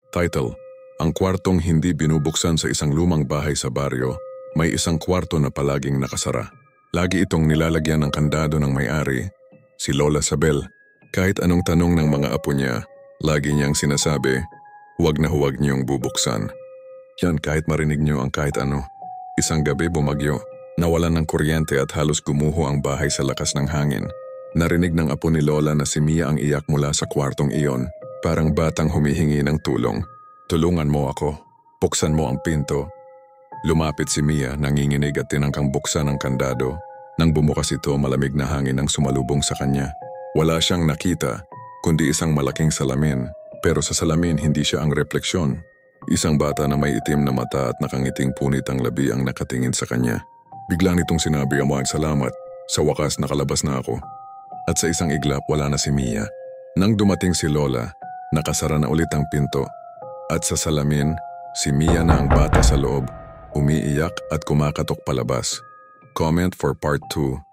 Title: Ang kwartong hindi binubuksan sa isang lumang bahay sa baryo, may isang kwarto na palaging nakasara. Lagi itong nilalagyan ng kandado ng may-ari, si Lola Sabel. Kahit anong tanong ng mga apo niya, lagi niyang sinasabi, huwag na huwag niyong bubuksan. Yan kahit marinig niyo ang kahit ano. Isang gabi bumagyo, nawalan ng kuryente at halos gumuho ang bahay sa lakas ng hangin. Narinig ng apo ni Lola na si Mia ang iyak mula sa kwartong iyon. Parang batang humihingi ng tulong. Tulungan mo ako. Buksan mo ang pinto. Lumapit si Mia, nanginginig at tinangkang buksan ang kandado. Nang bumukas ito, malamig na hangin ang sumalubong sa kanya. Wala siyang nakita, kundi isang malaking salamin. Pero sa salamin, hindi siya ang refleksyon. Isang bata na may itim na mata at nakangiting punit ang labi ang nakatingin sa kanya. Biglang nitong sinabi ang salamat. Sa wakas, nakalabas na ako. At sa isang iglap, wala na si Mia. Nang dumating si Lola, nakasara na ulit ang pinto. At sa salamin, si Mia na ang bata sa loob, umiiyak at kumakatok palabas. Comment for part 2.